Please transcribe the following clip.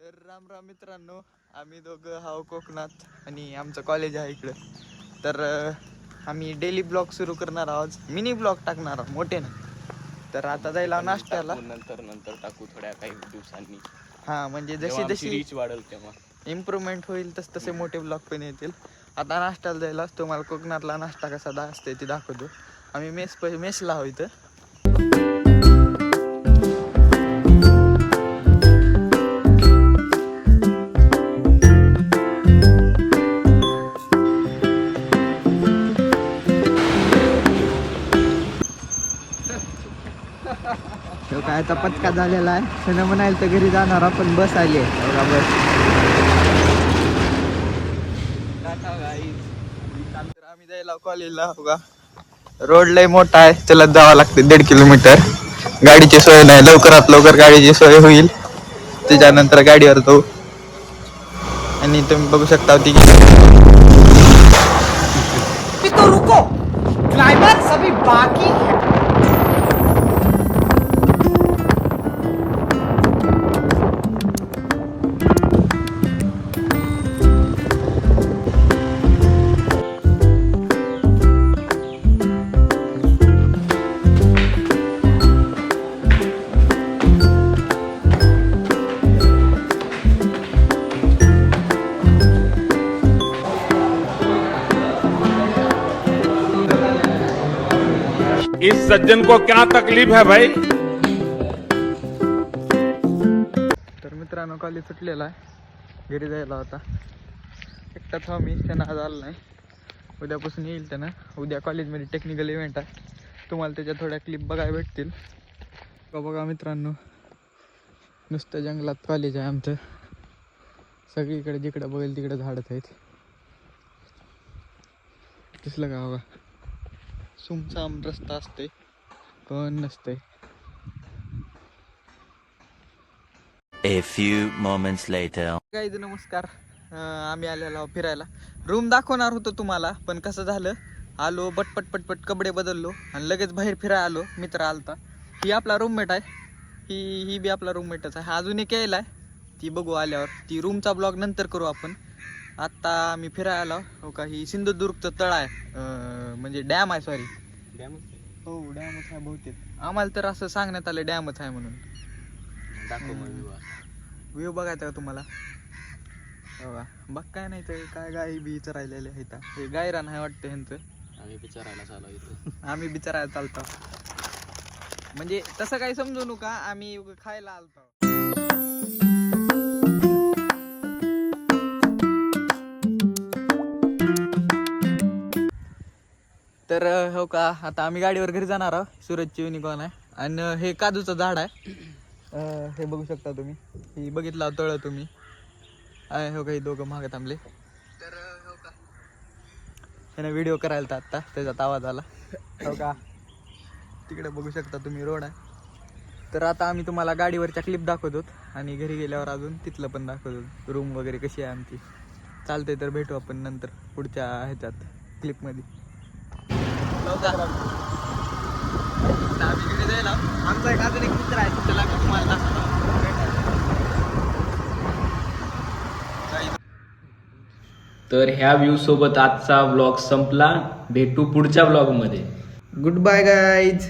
तर राम राम मित्रांनो, आम्ही दोघं हाव कोकणात आणि आमचं कॉलेज आहे इकडं. तर आम्ही डेली ब्लॉग सुरू करणार आहोत, मिनी ब्लॉग टाकणार आहोत, मोठे नाही. तर आता जायला नाश्त्याला नंतर टाकू थोड्या काही दिवसांनी. हां, म्हणजे जशी जशी रीच वाढेल तेव्हा इम्प्रूव्हमेंट होईल तसे मोठे ब्लॉग पण येतील. आता नाश्त्याला जायला तुम्हाला कोकणातला नाश्ता कसा असते ते दाखवतो. आम्ही मेसला आहोत इथं. काय आता पचका झालेला आहे. सण म्हणायला तर घरी जाणार आपण, बस आली आहे बस. आम्ही जायला कॉलेजला बघा. रोड लय मोठा आहे, चलत जावं लागते 1.5 किलोमीटर. गाडीची सोय नाही, लवकरात लवकर गाडीची सोय होईल त्याच्यानंतर गाडीवर जाऊ. आणि तुम्ही बघू शकता ती तो रुको, क्लाइमैक्स अभी बाकी है. इस सज्जन को क्या तकलीफ है भाई. तर मित्रांनो, कॉलेज सुटलेला आहे, घरी जायला होता. एकटा थांब मी, त्यांना आज आला नाही. उद्यापासून येईल त्यानं. उद्या कॉलेजमध्ये टेक्निकल इव्हेंट आहे, तुम्हाला त्याच्या थोड्या क्लिप बघायला भेटतील. बघा मित्रांनो, नुसतं जंगलात कॉलेज आहे आमचं. सगळीकडे जिकडं बघेल तिकडे झाडच आहेत. दिसलं का बघा, सुमसाम रस्ता असते, पण नसते. A few moments later. Guys नमस्कार. आम्ही आलेलो फिरायला. रूम दाखवणार होतो तुम्हाला, पण कसं झालं, आलो पटपट कपडे बदललो आणि लगेच बाहेर फिरायला आलो. मित्र आलता. ही आपला रूममेट आहे, ही बी आपला रूममेटच आहे. अजून एक यायला आहे, ती बघू आल्यावर. ती रूमचा ब्लॉग नंतर करू आपण. आत्ता आम्ही फिरायला आलो हो का. ही सिंधुदुर्गचं तळ आहे, म्हणजे डॅम आहे. सॉरी, हो डॅमच आहे बहुतेक. आम्हाला तर असं सांगण्यात आलं डॅमच आहे म्हणून. व्ह्यू बघायचा का तुम्हाला? बघा, बघ काय नाही तर काय गाई बी चरायलेले आहेत. हे गायरान आहे वाटतं ह्यांचं. आम्ही बिचारायला चालू इथं. आम्ही बी चरायला चालतो, म्हणजे तसं काही समजू नका, आम्ही खायला आलतो. तर हो का, आता आम्ही गाडीवर घरी जाणार आहोत. सूरजची युनिकॉर्न आहे आणि हे काजूचं झाड आहे. हे बघू शकता तुम्ही, ही बघितला तळ तुम्ही आहे हो का. ही दोघं मागे थांबले. तर हो का, ह्यानं व्हिडिओ करायला तर आत्ता त्याच्यात आवाज आला हो का. तिकडे बघू शकता तुम्ही रोड आहे. तर आता आम्ही तुम्हाला गाडीवरच्या क्लिप दाखवतो आणि घरी गेल्यावर अजून तिथलं पण दाखवतो, रूम वगैरे कशी आहे आमची. चालते, तर भेटू आपण नंतर पुढच्या ह्याच्यात क्लिपमध्ये. आम्ही घरी जायला, आमचा एक अजून एक मित्र आहे, त्याला मी तुम्हाला दाखवतो. तर ह्या व्ह्यू सोबत आजचा व्लॉग संपला. भेटू पुढच्या व्लॉग मध्ये. Good bye guys.